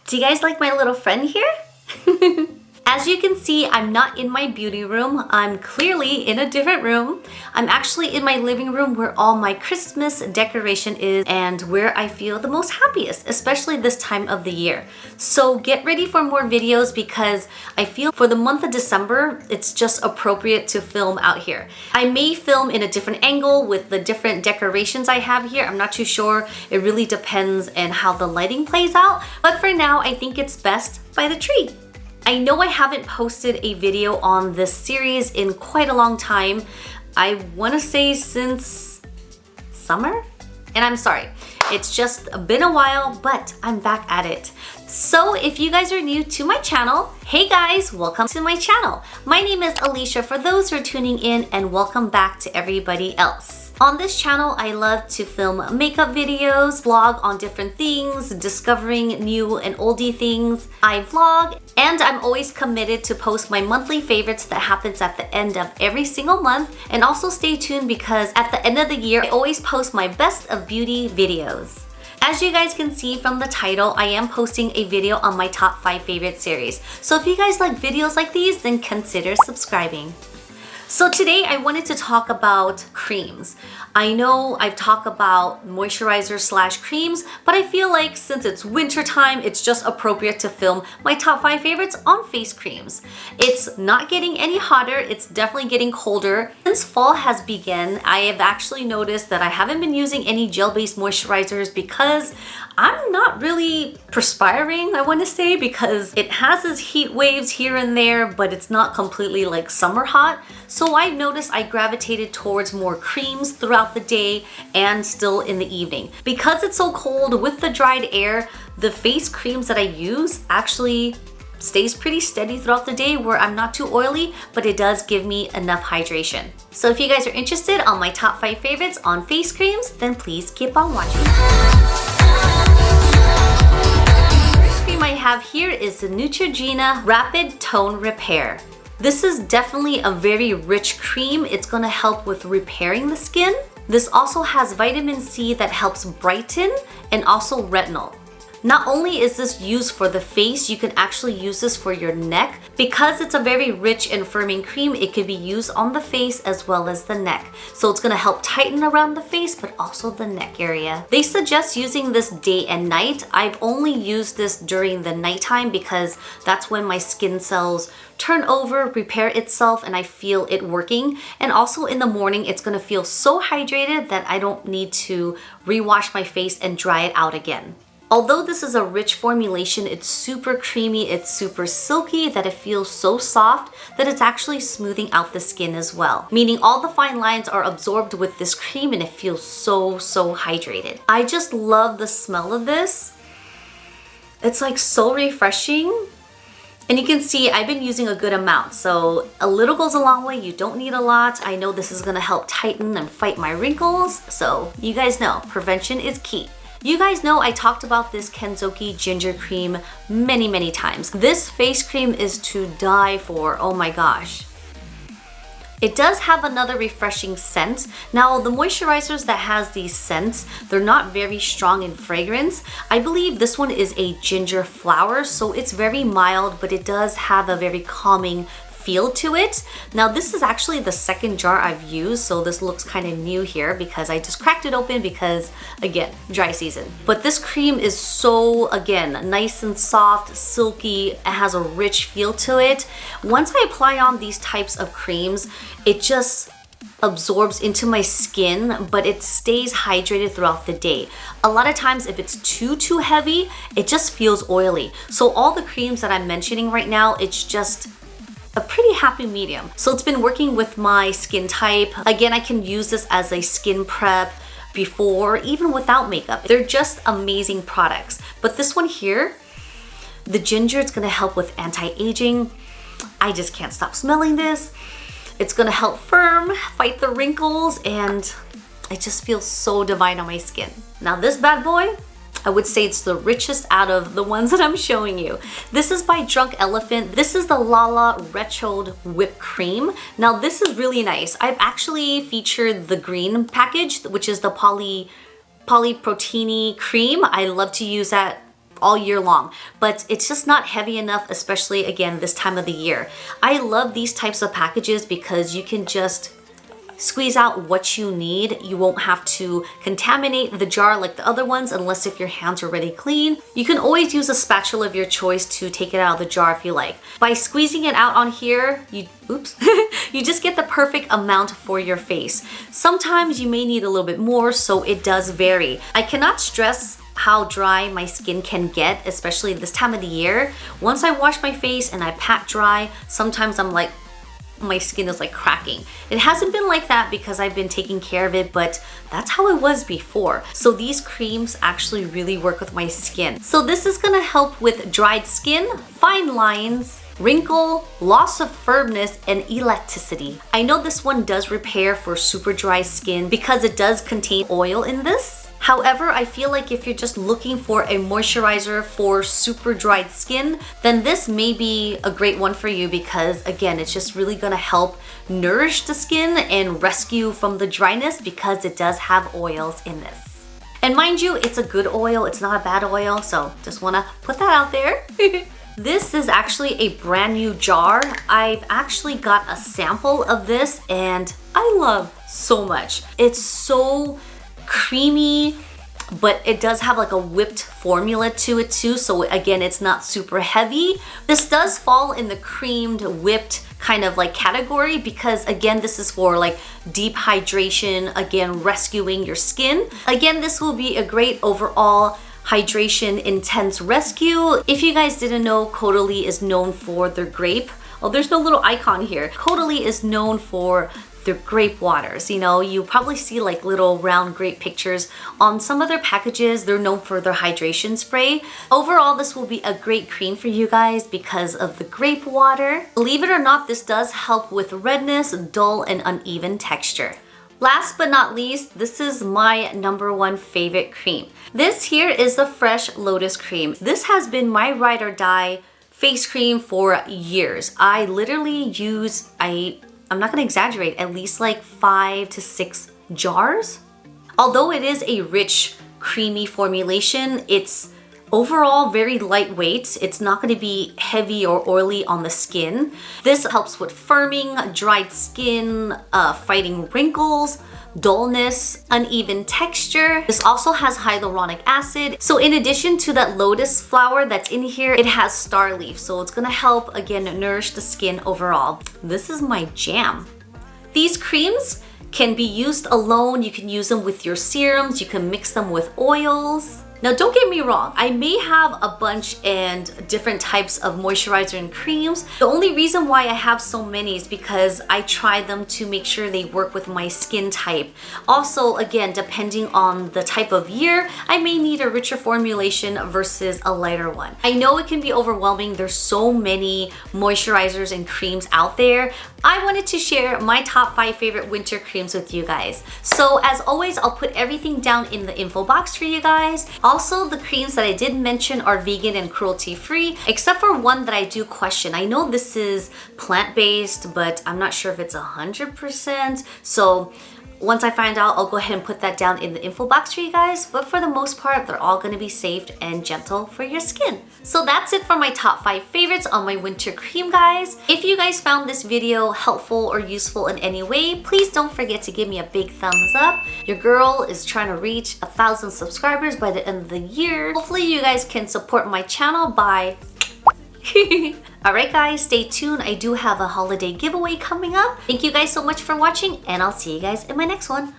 Do you guys like my little friend here? As you can see, I'm not in my beauty room. I'm clearly in a different room. I'm actually in my living room where all my Christmas decoration is and where I feel the most happiest, especially this time of the year. So get ready for more videos because I feel for the month of December, it's just appropriate to film out here. I may film in a different angle with the different decorations I have here. I'm not too sure. It really depends on how the lighting plays out. But for now, I think it's best by the tree. I know I haven't posted a video on this series in quite a long time. I want to say since summer? And I'm sorry, it's just been a while, but I'm back at it. So if you guys are new to my channel, hey guys, welcome to my channel. My name is Alicia for those who are tuning in, and welcome back to everybody else. On this channel, I love to film makeup videos, vlog on different things, discovering new and oldie things. I vlog, and I'm always committed to post my monthly favorites that happens at the end of every single month. And also stay tuned because at the end of the year, I always post my best of beauty videos. As you guys can see from the title, I am posting a video on my top 5 favorite series. So if you guys like videos like these, then consider subscribing. So today I wanted to talk about creams. I know I've talked about moisturizers / creams, but I feel like since it's winter time, it's just appropriate to film my top 5 favorites on face creams. It's not getting any hotter, it's definitely getting colder. Since fall has begun, I have actually noticed that I haven't been using any gel-based moisturizers because I'm not really perspiring, I want to say, because it has its heat waves here and there, but it's not completely like summer hot. So I've noticed I gravitated towards more creams throughout the day and still in the evening. Because it's so cold with the dried air, the face creams that I use actually stays pretty steady throughout the day where I'm not too oily, but it does give me enough hydration. So if you guys are interested on my top 5 favorites on face creams, then please keep on watching. I have here is the Neutrogena Rapid Tone Repair. This is definitely a very rich cream. It's going to help with repairing the skin. This also has vitamin C that helps brighten and also retinol. Not only is this used for the face, you can actually use this for your neck. Because it's a very rich and firming cream, it can be used on the face as well as the neck. So it's gonna help tighten around the face, but also the neck area. They suggest using this day and night. I've only used this during the nighttime because that's when my skin cells turn over, repair itself, and I feel it working. And also in the morning, it's gonna feel so hydrated that I don't need to rewash my face and dry it out again. Although this is a rich formulation, it's super creamy, it's super silky, that it feels so soft that it's actually smoothing out the skin as well. Meaning all the fine lines are absorbed with this cream and it feels so hydrated. I just love the smell of this. It's like so refreshing. And you can see I've been using a good amount, so a little goes a long way. You don't need a lot. I know this is gonna help tighten and fight my wrinkles. So you guys know, prevention is key. You guys know I talked about this Kenzoki Ginger Cream many times. This face cream is to die for, oh my gosh. It does have another refreshing scent. Now, the moisturizers that has these scents, they're not very strong in fragrance. I believe this one is a ginger flower, so it's very mild, but it does have a very calming feel to it. Now this is actually the second jar I've used, so this looks kind of new here because I just cracked it open because, again, dry season. But this cream is so, again, nice and soft, silky. It has a rich feel to it. Once I apply on these types of creams, it just absorbs into my skin, but it stays hydrated throughout the day. A lot of times if it's too heavy, it just feels oily. So all the creams that I'm mentioning right now, it's just a pretty happy medium. So it's been working with my skin type. Again, I can use this as a skin prep before, even without makeup. They're just amazing products. But this one here, the ginger, it's gonna help with anti-aging. I just can't stop smelling this. It's gonna help firm, fight the wrinkles, and it just feels so divine on my skin. Now this bad boy, I would say it's the richest out of the ones that I'm showing you. This is by Drunk Elephant. This is the Lala Retroed Whipped Cream. Now this is really nice. I've actually featured the green package, which is the polyproteiny cream. I love to use that all year long, but it's just not heavy enough, especially again this time of the year. I love these types of packages because you can just squeeze out what you need. You won't have to contaminate the jar like the other ones unless if your hands are already clean. You can always use a spatula of your choice to take it out of the jar if you like. By squeezing it out on here, you just get the perfect amount for your face. Sometimes you may need a little bit more, so it does vary. I cannot stress how dry my skin can get, especially this time of the year. Once I wash my face and I pat dry, sometimes I'm like, my skin is like cracking. It hasn't been like that because I've been taking care of it, but that's how it was before. So these creams actually really work with my skin. So this is gonna help with dried skin, fine lines, wrinkle, loss of firmness, and elasticity. I know this one does repair for super dry skin because it does contain oil in this. However, I feel like if you're just looking for a moisturizer for super dried skin, then this may be a great one for you because again, it's just really gonna help nourish the skin and rescue from the dryness because it does have oils in this. And mind you, it's a good oil, it's not a bad oil, so just wanna put that out there. This is actually a brand new jar. I've actually got a sample of this and I love so much. It's so creamy, but it does have like a whipped formula to it too, so again, it's not super heavy. This does fall in the creamed, whipped kind of like category because again, this is for like deep hydration, again, rescuing your skin. Again, this will be a great overall hydration intense rescue. If you guys didn't know, Caudile is known for their grape. Oh, there's no little icon here. Caudile is known for their grape waters. You know, you probably see like little round grape pictures on some of their packages. They're known for their hydration spray. Overall, this will be a great cream for you guys because of the grape water. Believe it or not, this does help with redness, dull, and uneven texture. Last but not least, this is my #1 favorite cream. This here is the Fresh Lotus cream. This has been my ride or die face cream for years. I literally use, I'm not gonna exaggerate, at least like 5 to 6 jars. Although it is a rich, creamy formulation, it's overall very lightweight. It's not gonna be heavy or oily on the skin. This helps with firming, dried skin, fighting wrinkles, dullness, uneven texture. This also has hyaluronic acid. So in addition to that lotus flower that's in here, it has star leaf. So it's gonna help, again, nourish the skin overall. This is my jam. These creams can be used alone. You can use them with your serums. You can mix them with oils. Now, don't get me wrong, I may have a bunch and different types of moisturizer and creams. The only reason why I have so many is because I try them to make sure they work with my skin type. Also, again, depending on the type of year, I may need a richer formulation versus a lighter one. I know it can be overwhelming. There's so many moisturizers and creams out there. I wanted to share my top 5 favorite winter creams with you guys. So as always, I'll put everything down in the info box for you guys. Also, the creams that I did mention are vegan and cruelty-free, except for one that I do question. I know this is plant-based, but I'm not sure if it's 100%. So once I find out, I'll go ahead and put that down in the info box for you guys. But for the most part, they're all gonna be safe and gentle for your skin. So that's it for my top 5 favorites on my winter cream, guys. If you guys found this video helpful or useful in any way, please don't forget to give me a big thumbs up. Your girl is trying to reach 1,000 subscribers by the end of the year. Hopefully you guys can support my channel by Alright guys, stay tuned. I do have a holiday giveaway coming up. Thank you guys so much for watching, and I'll see you guys in my next one.